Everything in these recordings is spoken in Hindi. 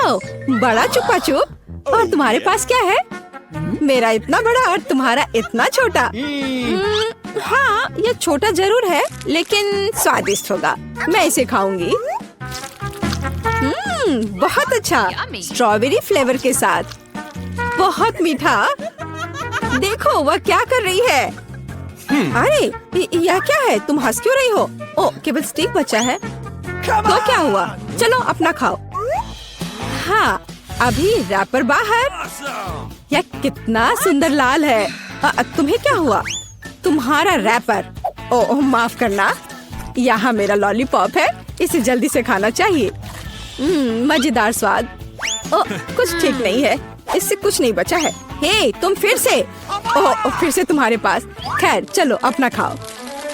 वाओ, बड़ा चुपा चुप। और तुम्हारे पास क्या है? मेरा इतना बड़ा और तुम्हारा इतना छोटा। हाँ, ये छोटा जरूर है लेकिन स्वादिष्ट होगा। मैं इसे खाऊंगी। बहुत अच्छा, स्ट्रॉबेरी फ्लेवर के साथ। बहुत मीठा। देखो वह क्या कर रही है। अरे यह क्या है? तुम हंस क्यों रही हो? ओ, केवल स्टिक बचा है। तो क्या हुआ? चलो अपना खाओ। हाँ, अभी रैपर बाहर। यह कितना सुंदर लाल है। तुम्हें क्या हुआ? तुम्हारा रैपर। ओह माफ करना, यहाँ मेरा लॉलीपॉप है, इसे जल्दी से खाना चाहिए। मजेदार स्वाद। ओह, कुछ ठीक नहीं है, इससे कुछ नहीं बचा है। हे, तुम फिर से। ओह, फिर से तुम्हारे पास। खैर चलो अपना खाओ।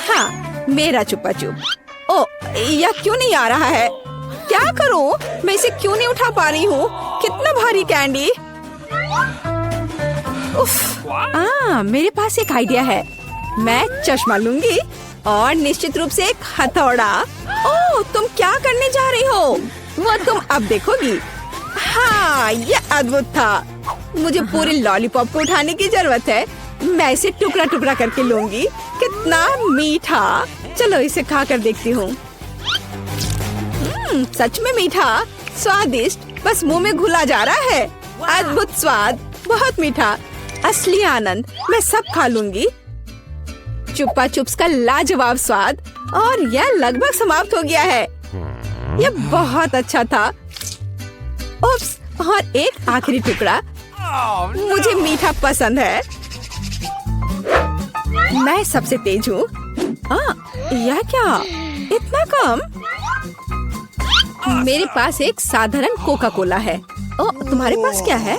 हाँ, मेरा चुपा चुप। ओह, यह क्यों नहीं आ रहा है? क्या करूं? मैं इसे क्यों नहीं उठा पा रही हूँ? कितना भारी कैंडी। उफ, मेरे पास एक आइडिया है। मैं चश्मा लूंगी और निश्चित रूप से एक हथौड़ा। ओह, तुम क्या करने जा रही हो? वो तुम अब देखोगी। हाँ, ये अद्भुत था। मुझे पूरे लॉलीपॉप को उठाने की जरूरत है। मैं इसे टुकड़ा टुकड़ा करके लूंगी। कितना मीठा। चलो इसे खा कर देखती हूँ। सच में मीठा, स्वादिष्ट, बस मुंह में घुला जा रहा है। अद्भुत स्वाद, बहुत मीठा, असली आनंद। मैं सब खा लूंगी। चुप्पा चुप्स का लाजवाब स्वाद। और यह लगभग समाप्त हो गया है। यह बहुत अच्छा था। उप्स, और एक आखिरी टुकड़ा। मुझे मीठा पसंद है। मैं सबसे तेज हूँ। यह क्या? इतना कम? मेरे पास एक साधारण कोका कोला है। ओ, तुम्हारे पास क्या है?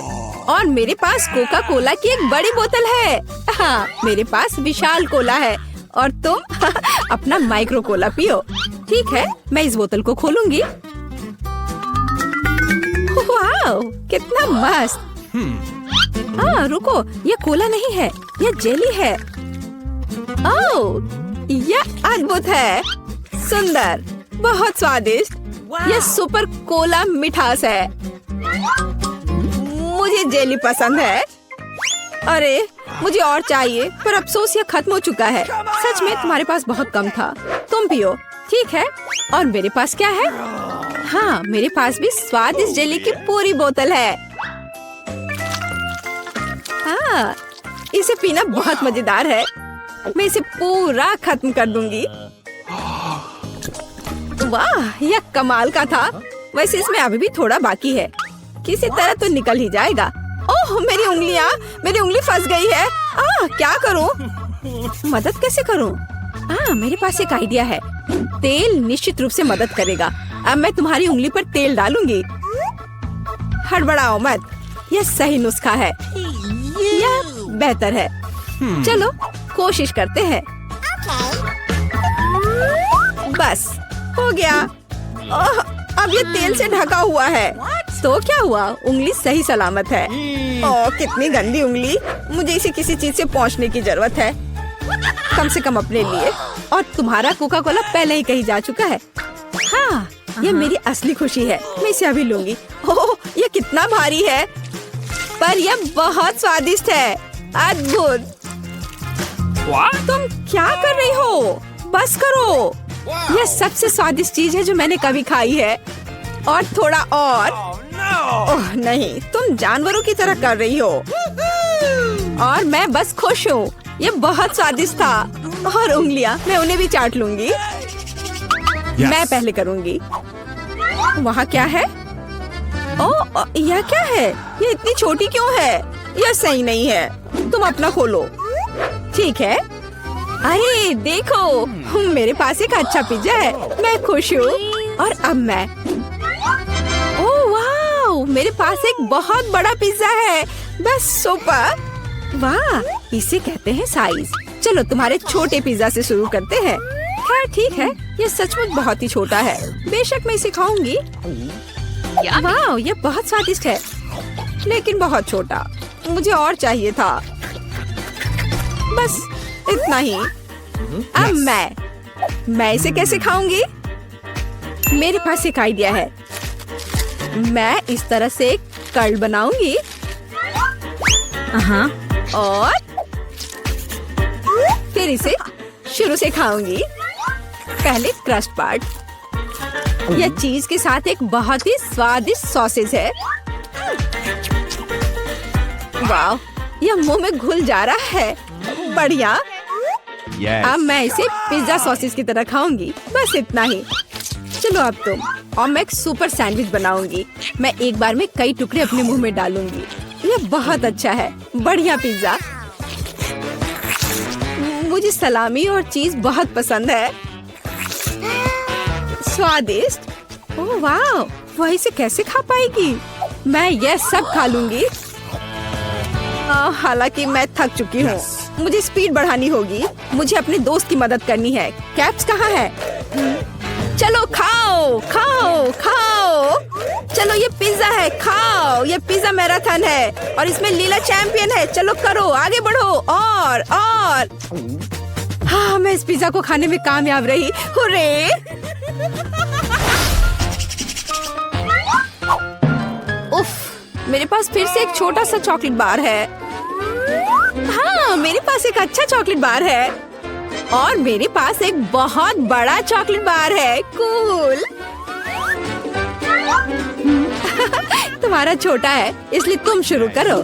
और मेरे पास कोका कोला की एक बड़ी बोतल है। हाँ, मेरे पास विशाल कोला है। और तुम अपना माइक्रो कोला पियो। ठीक है, मैं इस बोतल को खोलूंगी। वाओ, कितना मस्त। रुको, ये कोला नहीं है, ये जेली है। ओह, यह अद्भुत है। सुंदर, बहुत स्वादिष्ट। यह सुपर कोला मिठास है। मुझे जेली पसंद है। अरे, मुझे और चाहिए, पर अफसोस यह खत्म हो चुका है। सच में तुम्हारे पास बहुत कम था। तुम पियो। ठीक है, और मेरे पास क्या है? हाँ, मेरे पास भी स्वादिष्ट जेली की पूरी बोतल है। हाँ, इसे पीना बहुत मजेदार है। मैं इसे पूरा खत्म कर दूंगी। वाह, यह कमाल का था। वैसे इसमें अभी भी थोड़ा बाकी है। किसी तरह तो निकल ही जाएगा। ओह, मेरी उंगली फंस गई है। क्या करूं? मदद कैसे करूं? मेरे पास एक आइडिया है। तेल निश्चित रूप से मदद करेगा। अब मैं तुम्हारी उंगली पर तेल डालूंगी। हड़बड़ाओ मत, यह सही नुस्खा है। यह बेहतर है। चलो कोशिश करते हैं। बस हो गया। अब ये तेल से ढका हुआ है। तो क्या हुआ? उंगली सही सलामत है। ओह, कितनी गंदी उंगली। मुझे इसे किसी चीज से पोंछने की जरूरत है, कम से कम अपने लिए। और तुम्हारा कोका कोला पहले ही कहीं जा चुका है। हाँ, ये मेरी असली खुशी है। मैं इसे अभी लूंगी। ओह, ये कितना भारी है, पर यह बहुत स्वादिष्ट है। अद्भुत। तुम क्या कर रही हो? बस करो। यह सबसे स्वादिष्ट चीज है जो मैंने कभी खाई है। और थोड़ा और। ओह नहीं, तुम जानवरों की तरह कर रही हो। और मैं बस खुश हूँ। ये बहुत स्वादिष्ट था। और उंगलियां, मैं उन्हें भी चाट लूंगी। मैं पहले करूंगी। वहाँ क्या है? ओह, यह क्या है? ये इतनी छोटी क्यों है? यह सही नहीं है। तुम अपना खोलो। ठीक है। अरे देखो, मेरे पास एक अच्छा पिज्जा है। मैं खुश हूँ। और अब मैं, ओह वाह, मेरे पास एक बहुत बड़ा पिज्जा है। बस सुपर। वाह, इसे कहते हैं साइज। चलो तुम्हारे छोटे पिज्जा से शुरू करते हैं। खैर ठीक है, ये सचमुच बहुत ही छोटा है। बेशक मैं इसे खाऊंगी। वाह, ये बहुत स्वादिष्ट है, लेकिन बहुत छोटा। मुझे और चाहिए था। बस इतना ही। अब मैं इसे कैसे खाऊंगी? मेरे पास एक आइडिया है। मैं इस तरह से एक कर्ल बनाऊंगी और फिर इसे शुरू से खाऊंगी। पहले क्रस्ट पार्ट। यह चीज के साथ एक बहुत ही स्वादिष्ट सॉसेज है। वाह, यह मुंह में घुल जा रहा है। बढ़िया। अब मैं इसे पिज्जा सॉसेज की तरह खाऊंगी। बस इतना ही। चलो अब तुम। और मैं एक सुपर सैंडविच बनाऊंगी। मैं एक बार में कई टुकड़े अपने मुंह में डालूंगी। यह बहुत अच्छा है। बढ़िया पिज्जा। मुझे सलामी और चीज बहुत पसंद है। स्वादिष्ट। ओह वाह, वह इसे कैसे खा पाएगी? मैं यह सब खा लूंगी। हालांकि मैं थक चुकी हूँ। मुझे स्पीड बढ़ानी होगी। मुझे अपने दोस्त की मदद करनी है। कैप्स कहाँ है? चलो खाओ खाओ खाओ। चलो ये पिज्जा है, खाओ। ये पिज्जा मैराथन है और इसमें लीला चैंपियन है। चलो करो, आगे बढ़ो। और हाँ, मैं इस पिज्जा को खाने में कामयाब रही। हुर्रे! उफ, मेरे पास फिर से एक छोटा सा चॉकलेट बार है। हाँ, मेरे पास एक अच्छा चॉकलेट बार है और मेरे पास एक बहुत बड़ा चॉकलेट बार है। कूल। तुम्हारा छोटा है, इसलिए तुम शुरू करो।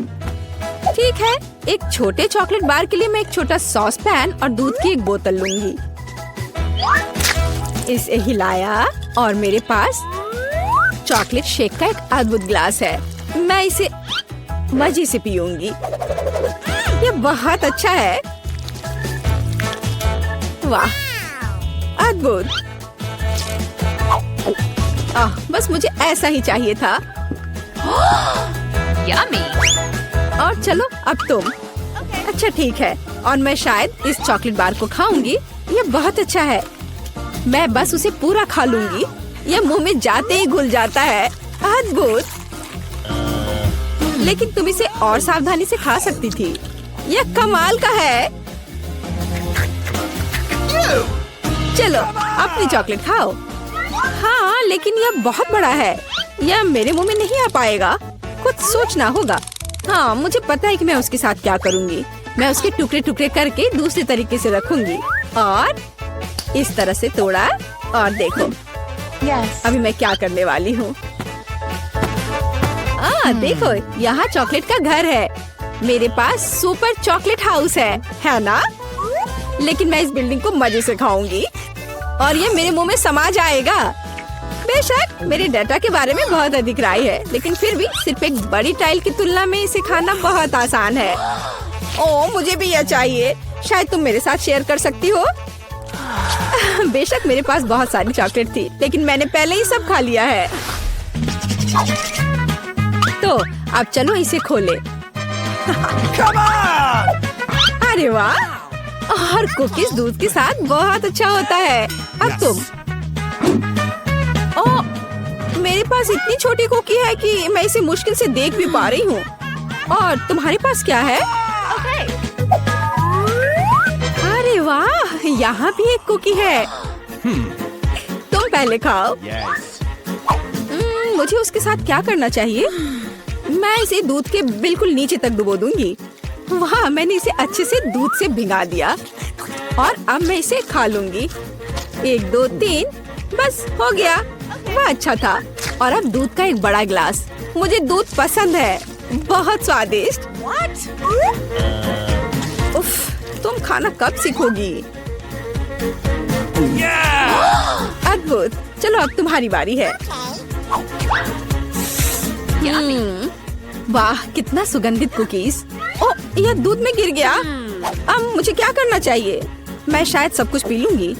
ठीक है, एक छोटे चॉकलेट बार के लिए मैं एक छोटा सॉस पैन और दूध की एक बोतल लूंगी। इसे हिलाया और मेरे पास चॉकलेट शेक का एक अद्भुत ग्लास है। मैं इसे मजे से पीऊंगी। ये बहुत अच्छा है। वाह, अद्भुत। बस मुझे ऐसा ही चाहिए था। यम्मी। और चलो अब तुम। अच्छा ठीक है, और मैं शायद इस चॉकलेट बार को खाऊंगी। ये बहुत अच्छा है। मैं बस उसे पूरा खा लूंगी। यह मुंह में जाते ही घुल जाता है। अद्भुत। लेकिन तुम इसे और सावधानी से खा सकती थी। यह कमाल का है। चलो अपनी चॉकलेट खाओ। हाँ, लेकिन यह बहुत बड़ा है। यह मेरे मुंह में नहीं आ पाएगा। कुछ सोचना होगा। हाँ, मुझे पता है कि मैं उसके साथ क्या करूँगी। मैं उसके टुकड़े टुकड़े करके दूसरे तरीके से रखूंगी और इस तरह से तोड़ा। और देखो अभी मैं क्या करने वाली हूँ। देखो, यहाँ चॉकलेट का घर है। मेरे पास सुपर चॉकलेट हाउस है ना? लेकिन मैं इस बिल्डिंग को मजे से खाऊंगी और ये मेरे मुंह में समा जाएगा। बेशक मेरे डाटा के बारे में बहुत अधिक राय है, लेकिन फिर भी सिर्फ एक बड़ी टाइल की तुलना में इसे खाना बहुत आसान है। ओह, मुझे भी यह चाहिए। शायद तुम मेरे साथ शेयर कर सकती हो। बेशक मेरे पास बहुत सारी चॉकलेट थी, लेकिन मैंने पहले ही सब खा लिया है। तो अब चलो इसे खोले। अरे वाह, और कुकीज दूध के साथ बहुत अच्छा होता है। अब तुम। ओह, मेरे पास इतनी छोटी कुकी है कि मैं इसे मुश्किल से देख भी पा रही हूँ। और तुम्हारे पास क्या है? अरे वाह, यहाँ भी एक कुकी है। तुम पहले खाओ। मुझे उसके साथ क्या करना चाहिए? मैं इसे दूध के बिल्कुल नीचे तक डुबो दूंगी। वाह, मैंने इसे अच्छे से दूध से भिगा दिया और अब मैं इसे खा लूंगी। 1 2 3, बस हो गया। वह अच्छा था। और अब दूध का एक बड़ा गिलास। मुझे दूध पसंद है। बहुत स्वादिष्ट। उफ, तुम खाना कब सीखोगी? अद्भुत। चलो अब तुम्हारी बारी है। वाह, कितना सुगंधित कुकीज। ओह, यह दूध में गिर गया। अब मुझे क्या करना चाहिए? मैं शायद सब कुछ पी लूंगी।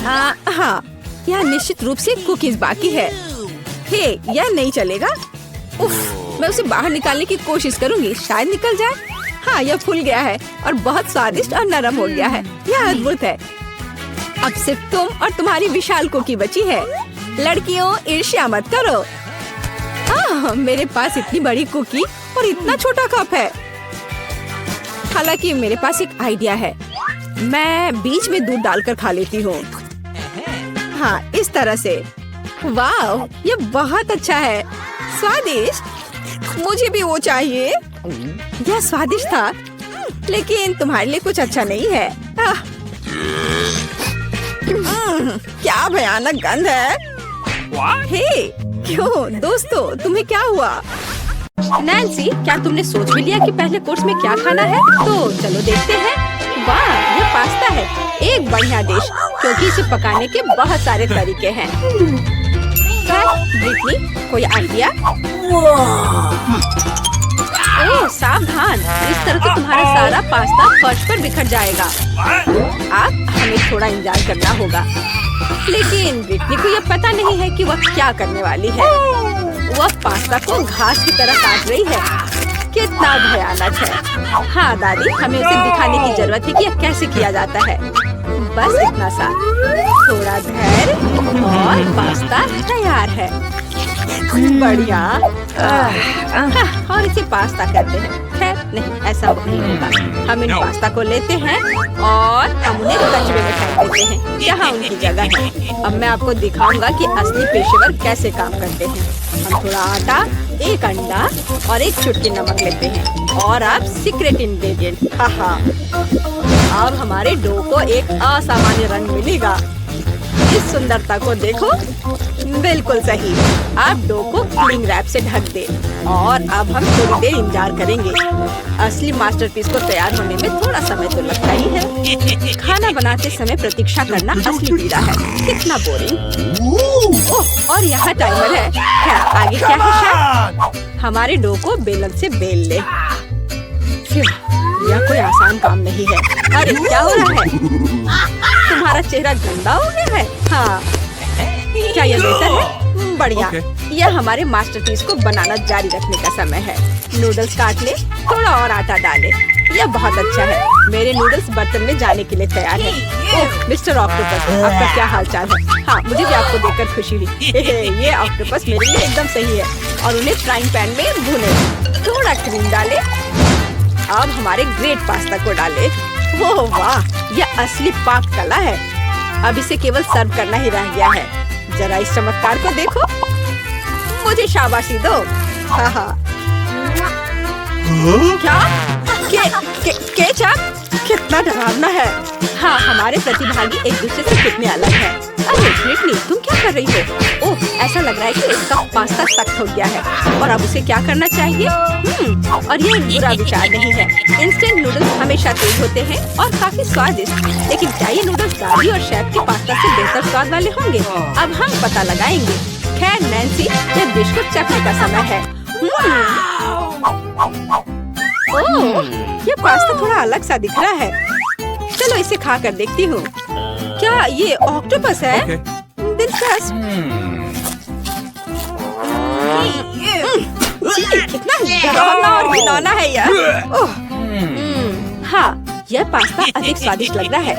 हाँ, यह निश्चित रूप से कुकीज बाकी है। हे, यह नहीं चलेगा। उफ, मैं उसे बाहर निकालने की कोशिश करूंगी। शायद निकल जाए। हाँ, यह फूल गया है और बहुत स्वादिष्ट और नरम हो गया है। यह अद्भुत है। अब सिर्फ तुम और तुम्हारी विशाल कुकी बची है। लड़कियों, ईर्ष्या मत करो। मेरे पास इतनी बड़ी कुकी और इतना छोटा कप है। हालांकि मेरे पास एक आइडिया है। मैं बीच में दूध डालकर खा लेती हूँ। हाँ, इस तरह से। वाह, ये बहुत अच्छा है, स्वादिष्ट। मुझे भी वो चाहिए। यह स्वादिष्ट था, लेकिन तुम्हारे लिए कुछ अच्छा नहीं है। क्या भयानक गंध है। हे, क्यों दोस्तों, तुम्हें क्या हुआ? नैन्सी, क्या तुमने सोच भी लिया कि पहले कोर्स में क्या खाना है? तो चलो देखते हैं। वाह, ये पास्ता है, एक बढ़िया डिश, क्योंकि इसे पकाने के बहुत सारे तरीके हैं। ब्रिटनी, कोई आइडिया? ओह, सावधान, इस तरह से तुम्हारा सारा पास्ता फर्श पर बिखर जाएगा। अब हमें थोड़ा इंतजार करना होगा। लेकिन ब्रिटनी को यह पता नहीं है कि वह क्या करने वाली है। वह पास्ता को घास की तरह काट रही है। कितना भयानक है। हाँ दादी, हमें उसे दिखाने की जरूरत है कि यह कैसे किया जाता है। बस इतना सा, थोड़ा धैर्य और पास्ता तैयार है। बढ़िया। और इसे पास्ता कहते हैं। खैर नहीं, ऐसा नहीं होगा। हम इन पास्ता को लेते हैं और हम उन्हें कचरे में फेंक देते हैं, जहाँ उनकी जगह है। अब मैं आपको दिखाऊंगा कि असली पेशेवर कैसे काम करते हैं। हम थोड़ा आटा, एक अंडा और एक चुटकी नमक लेते हैं। और अब सीक्रेट इंग्रेडिएंट, अब हमारे डो को एक असामान्य रंग मिलेगा। इस सुंदरता को देखो, बिल्कुल सही। आप डो को क्लिंग रैप से ढक दे और अब हम थोड़ी देर इंतजार करेंगे। असली मास्टरपीस को तैयार होने में थोड़ा समय तो लगता ही है। खाना बनाते समय प्रतीक्षा करना असली पीड़ा है। कितना बोरिंग। ओह, और यहाँ टाइमर है। खैर, आगे क्या है शायद? हमारे डो को बेलन से बेल ले। यह कोई आसान काम नहीं है। अरे क्या हो रहा है? तुम्हारा चेहरा गंदा हो गया है। हाँ, क्या यह बेहतर है? बढ़िया। यह हमारे मास्टरपीस को बनाना जारी रखने का समय है। नूडल्स काट ले, थोड़ा और आटा डाले। यह बहुत अच्छा है। मेरे नूडल्स बर्तन में जाने के लिए तैयार है। ओह मिस्टर ऑक्टोपस, आपका क्या हालचाल है? हाँ, मुझे भी आपको देखकर खुशी हुई। ये ऑक्टोपस मेरे लिए एकदम सही है। और उन्हें फ्राइंग पैन में भूने, थोड़ा क्रीम डाले। अब हमारे ग्रेट पास्ता को डाले। ओह वाह, यह असली पाक कला है। अब इसे केवल सर्व करना ही रह गया है। जरा इस चमत्कार को देखो। मुझे शाबाशी दो। हाँ। क्या? केचप? कितना डरावना है। हाँ, हमारे प्रतिभागी एक दूसरे से कितने अलग हैं। अरे ब्रिटनी, तुम क्या कर रही हो? ओह, ऐसा लग रहा है कि इसका पास्ता सख्त हो गया है और अब उसे क्या करना चाहिए? और ये बुरा विचार नहीं है। इंस्टेंट नूडल्स हमेशा तेज होते हैं और काफी स्वादिष्ट। लेकिन क्या ये नूडल्स दादी और शेफ के पास्ता से बेहतर स्वाद वाले होंगे? अब हम पता लगाएंगे। खैर नैन्सी, यह डिश को चखने का समय है। ओह, ये पास्ता थोड़ा अलग सा दिख रहा है। चलो इसे खा कर देखती हूँ। क्या ये ऑक्टोपस है? दिलचस्प। कितना डरावना और घिनौना है यह। ओह, हाँ, यह पास्ता अधिक स्वादिष्ट लग रहा है।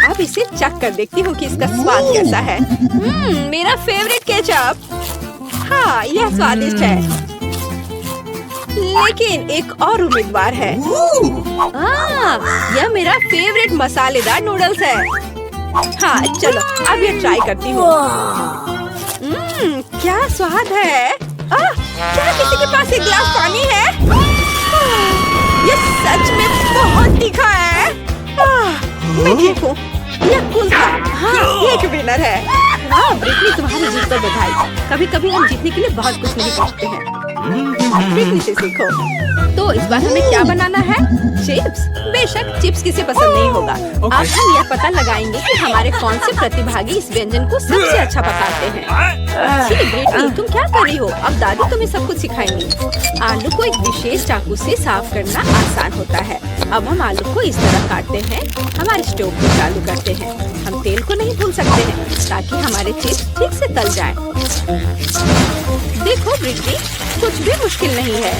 अब इसे चख कर देखती हूँ कि इसका स्वाद कैसा है। मेरा फेवरेट केचप। हाँ, यह स्वादिष्ट है। लेकिन एक और उम्मीदवार है। यह मेरा फेवरेट मसालेदार नूडल्स है। हाँ, चलो अब ये ट्राई करती हूँ। क्या स्वाद है। क्या किसी के पास एक गिलास पानी है? ये सच में बहुत तीखा है। मैं ठीक हूँ। यह कूल था। हाँ, ये एक विनर है। हाँ ब्रिटनी, तुम्हारी जीत पर बधाई। कभी कभी हम जीतने के लिए बहुत कुछ नहीं करते हैं। ब्रिटनी से सीखो। तो इस बार हमें क्या बनाना है? चिप्स। बेशक, चिप्स किसे पसंद नहीं होगा। आज हम यह पता लगाएंगे कि हमारे कौन से प्रतिभागी इस व्यंजन को सबसे अच्छा पकाते हैं। ब्रिटनी, तुम क्या कर रही हो? अब दादी तुम्हें सब कुछ सिखाएंगी। आलू को एक विशेष चाकू से साफ करना आसान होता है। अब हम आलू को इस तरह काटते हैं। हमारे स्टोव को चालू करते हैं। हम तेल को नहीं भूल सकते हैं ताकि हमारे चिप्स ठीक से तल जाएं। देखो ब्रिटनी, कुछ भी मुश्किल नहीं है।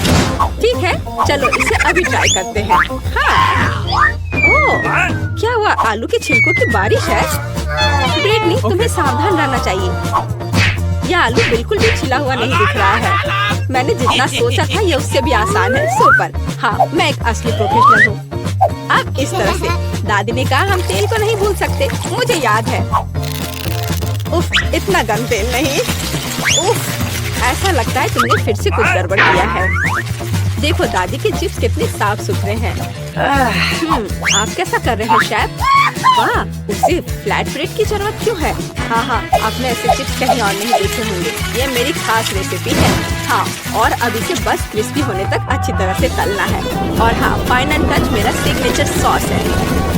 ठीक है, चलो इसे अभी ट्राई करते हैं। हाँ। ओह, क्या हुआ? आलू के छिलकों की बारिश है। ब्रिटनी, तुम्हें सावधान रहना चाहिए। यह आलू बिल्कुल भी छिला हुआ नहीं दिख रहा है। मैंने जितना सोचा था यह उससे भी आसान है। सुपर। हाँ, मैं एक असली प्रोफेशनल हूँ। अब इस तरह से दादी ने कहा हम तेल को नहीं भूल सकते। मुझे याद है। उफ, इतना गंदा तेल नहीं। उफ, ऐसा लगता है तुमने फिर से कुछ गड़बड़ किया है। देखो दादी के चिप्स कितने साफ सुथरे हैं। आप कैसा कर रहे हैं शेफ? वाह, उसे फ्लैट ब्रेड की जरूरत क्यों है? हाँ, आपने ऐसे चिप्स कहीं और नहीं देखे होंगे। ये मेरी खास रेसिपी है। हाँ, और अब इसे बस क्रिस्पी होने तक अच्छी तरह से तलना है। और हाँ, फाइनल टच मेरा सिग्नेचर सॉस है।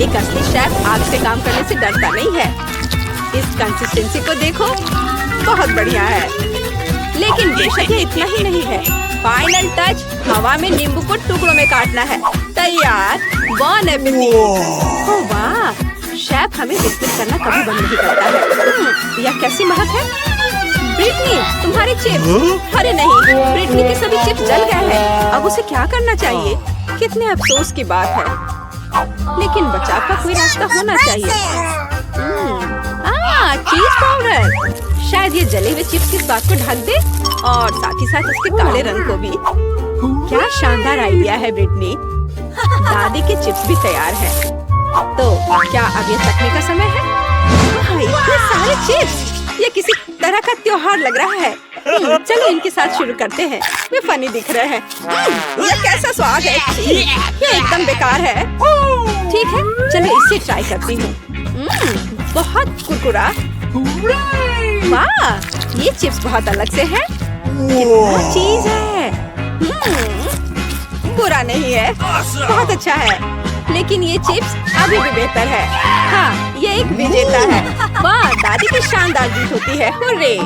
एक असली शेफ आग से काम करने से डरता नहीं है। इस कंसिस्टेंसी को देखो, बहुत बढ़िया है। लेकिन बेशक ये इतना ही नहीं है। फाइनल टच, हवा में नींबू को टुकड़ों में काटना है। तैयार। बॉन एपिटी। ओह वाह, शेफ हमें बिस्किट करना कभी बंद नहीं करता है। यह कैसी महक है? ब्रिटनी, तुम्हारे चिप्स। अरे नहीं, ब्रिटनी के सभी चिप्स जल गए हैं। अब उसे क्या करना चाहिए? कितने अफसोस की बात है। लेकिन बचाव का कोई रास्ता होना चाहिए। चीज पाउडर। शायद ये जले हुए चिप्स के स्वाद को ढक दे और साथ ही साथ उसके काले रंग को भी। क्या शानदार आइडिया है ब्रिटनी। दादी के चिप्स भी तैयार हैं। तो क्या अब ये चखने का समय है? इतने सारे चिप्स, ये किसी तरह का त्योहार लग रहा है। चलो इनके साथ शुरू करते हैं। वे फनी दिख रहे हैं। ये कैसा स्वाद है? ये एकदम बेकार है। ठीक है, चलो इससे ट्राई करती हूँ। बहुत कुरकुरा। वाह, ये चिप्स बहुत अलग से है। कितना चीज है। बुरा नहीं है, बहुत अच्छा है। लेकिन ये चिप्स अभी भी बेहतर है। हाँ, ये एक विजेता है। वाह, दादी की शानदार जीत होती है। हुर्रे।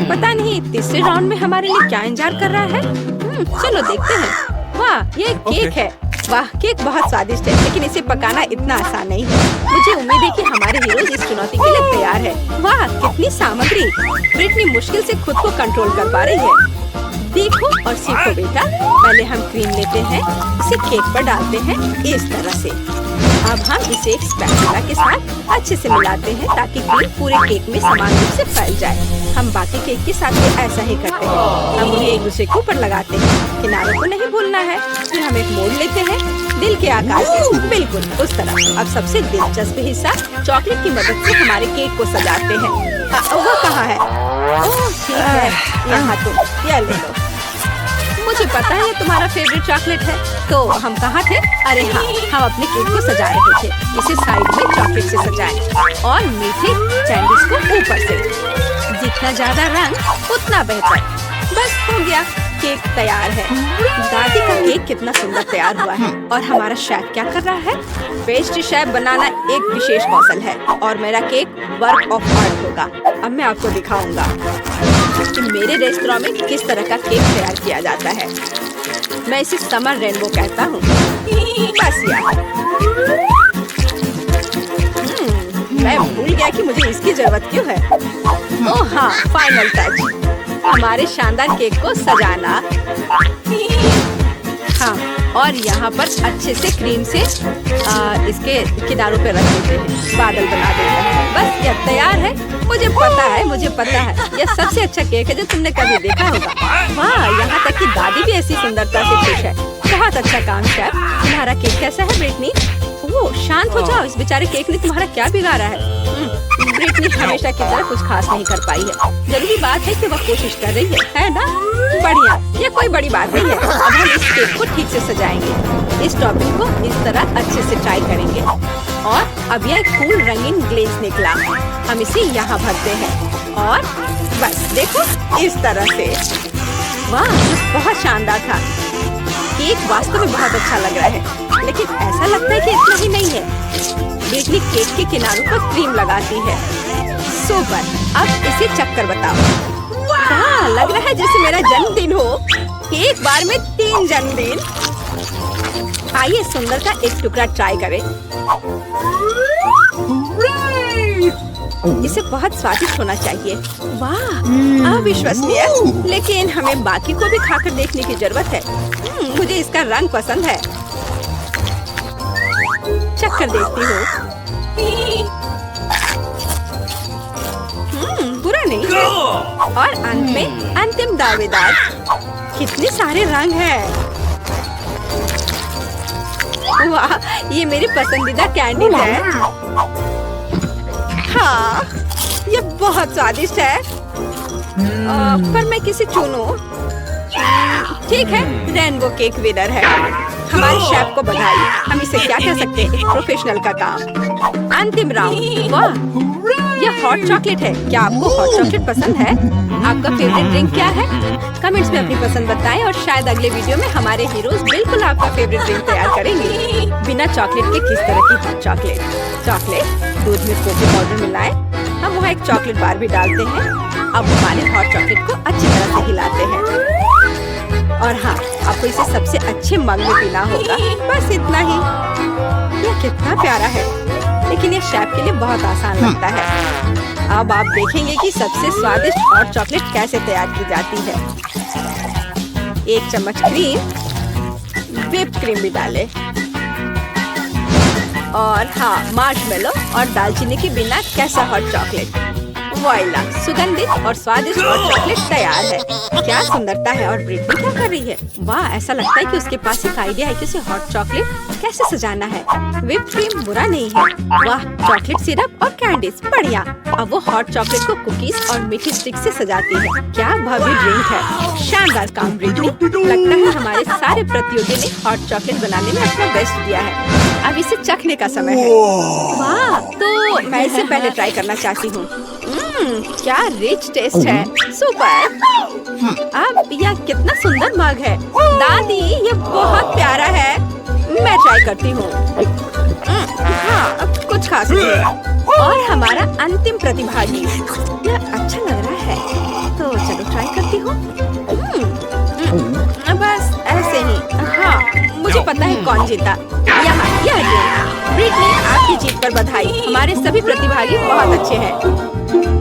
पता नहीं तीसरे राउंड में हमारे लिए क्या इंतजार कर रहा है। चलो देखते हैं। वाह, ये एक केक है। वाह, केक बहुत स्वादिष्ट है, लेकिन इसे पकाना इतना आसान नहीं है। मुझे उम्मीद है कि हमारे हीरोज इस चुनौती के लिए तैयार है। वाह, कितनी सामग्री। ब्रिटनी मुश्किल से खुद को कंट्रोल कर पा रही है। देखो और सीखो बेटा। पहले हम क्रीम लेते हैं, इसे केक पर डालते हैं इस तरह से। अब हम इसे एक स्पैचुला के साथ अच्छे से मिलाते हैं ताकि क्रीम पूरे केक में समान रूप से फैल जाए। हम बाकी केक के साथ भी ऐसा ही करते हैं। हम उन्हें एक दूसरे के ऊपर लगाते हैं। किनारों को नहीं भूलना है। फिर हम एक मोड़ लेते हैं दिल के आकार से, बिल्कुल उस तरह। अब सबसे दिलचस्प हिस्सा, चॉकलेट की मदद से हमारे केक को सजाते हैं। वो कहाँ है? ओह ठीक है, यहाँ तुम यह ले लो। मुझे पता है ये तुम्हारा फेवरेट चॉकलेट है। तो हम कहाँ थे? अरे हाँ, हम अपने केक को सजा रहे थे। इसे साइड में चॉकलेट से सजाएं और मीठे कैंडीज को ऊपर से। जितना ज्यादा रंग उतना बेहतर। बस हो गया, केक तैयार है। दादी का केक कितना सुंदर तैयार हुआ है। और हमारा शेफ क्या कर रहा है? पेस्ट्री शेफ बनाना एक विशेष कौशल है और मेरा केक वर्क ऑफ आर्ट होगा। अब मैं आपको दिखाऊंगा कि मेरे रेस्टोरेंट में किस तरह का केक तैयार किया जाता है। मैं इसे समर रेनबो कहता हूँ। बस यार, मैं भूल गया कि मुझे इसकी जरूरत क्यों है। ओह हाँ, फाइनल टच, हमारे शानदार केक को सजाना। हाँ, और यहाँ पर अच्छे से क्रीम से इसके किनारों पे रख देते हैं, बादल बना देते हैं। बस यह तैयार है। मुझे पता है यह सबसे अच्छा केक है जो तुमने कभी देखा होगा। वाह, यहाँ तक कि दादी भी ऐसी सुंदरता से खुश है। बहुत अच्छा काम शेफ। तुम्हारा केक कैसा है ब्रिटनी? ओह शांत हो जाओ, इस बेचारे केक ने तुम्हारा क्या बिगाड़ा है? ब्रिटनी हमेशा की तरह कुछ खास नहीं कर पाई है। जरूरी बात है कि वह कोशिश कर रही है ना? बढ़िया, यह कोई बड़ी बात नहीं है। अब हम इस केक को ठीक से सजाएंगे। इस टॉपिंग को इस तरह अच्छे से ट्राई करेंगे। और अब यह एक फूल रंगीन ग्लेज निकला। हम इसे यहाँ भरते हैं और बस देखो इस तरह से। वाह, बहुत शानदार था। केक वास्तव में बहुत अच्छा लग रहा है, लेकिन ऐसा लगता है कि इतना ही नहीं है। ब्रिटनी केक के किनारों पर क्रीम लगाती है। सुपर, अब इसे चक्कर बताओ। वाह, लग रहा है जैसे मेरा जन्मदिन हो। एक बार में 3 जन्मदिन। आइए सुंदर का एक टुकड़ा ट्राई करें। इसे बहुत स्वादिष्ट होना चाहिए। वाह, अविश्वसनीय। लेकिन हमें बाकी को भी खाकर देखने की जरूरत है। मुझे इसका रंग पसंद है। चक्कर देखती हूँ। बुरा नहीं है। और अंत में अंतिम दावेदार। कितने सारे रंग हैं। वाह, ये मेरी पसंदीदा कैंडी है। हाँ, ये बहुत स्वादिष्ट है। पर मैं किसे चुनूं? ठीक है, रेनबो केक विनर है। हमारे शेफ को बधाई। हम इसे क्या कह सकते हैं, एक प्रोफेशनल का काम। अंतिम राउंड। वाह, यह हॉट चॉकलेट है। क्या आपको हॉट चॉकलेट पसंद है? आपका फेवरेट ड्रिंक क्या है? कमेंट्स में अपनी पसंद बताएं और शायद अगले वीडियो में हमारे हीरोज बिल्कुल आपका फेवरेट ड्रिंक तैयार करेंगे। बिना चॉकलेट के किस तरह की हॉट चॉकलेट? चॉकलेट दूध में कोको पाउडर मिलाएं। हम वहाँ एक चॉकलेट बार भी डालते हैं। अब हमारे हॉट चॉकलेट को अच्छी तरह से हिलाते हैं। और हाँ, आपको इसे सबसे अच्छे मग में पीना होगा। बस इतना ही। यह कितना प्यारा है, लेकिन ये शेफ के लिए बहुत आसान लगता है। अब आप देखेंगे कि सबसे स्वादिष्ट हॉट चॉकलेट कैसे तैयार की जाती है। 1 चम्मच क्रीम, व्हिप क्रीम भी डालें। और हाँ, मार्शमेलो और दालचीनी के बिना कैसा हॉट चॉकलेट। वॉइला, सुगंधित और स्वादिष्ट हॉट चॉकलेट तैयार है। क्या सुंदरता है। और ब्रिटनी क्या कर रही है? वाह, ऐसा लगता है कि उसके पास एक आइडिया है कि उसे हॉट चॉकलेट कैसे सजाना है। व्हिप क्रीम बुरा नहीं है। वाह, चॉकलेट सिरप और कैंडीज बढ़िया। अब वो हॉट चॉकलेट को कुकीज और मीठी स्टिक से सजाती है। क्या भव्य ड्रिंक है। शानदार काम ब्रिटनी। लगता है हमारे सारे प्रतियोगी ने हॉट चॉकलेट बनाने में अपना बेस्ट दिया है। अब इसे चखने का समय है। वाह, तो मैं इसे पहले ट्राई करना चाहती हूँ। क्या रिच टेस्ट है। सुपर। अब यह कितना सुंदर मग है। दादी, ये बहुत प्यारा है। मैं ट्राई करती हूँ। हाँ, अब कुछ खास नहीं। और हमारा अंतिम प्रतिभागी। यह अच्छा लग रहा है, तो चलो ट्राई करती हूँ। बस ऐसे ही। हाँ, मुझे पता है कौन जीता। यहाँ यह ब्रिटनी, आपकी जीत पर बधाई। हमारे सभी प्रतिभागी बहुत अच्छे हैं।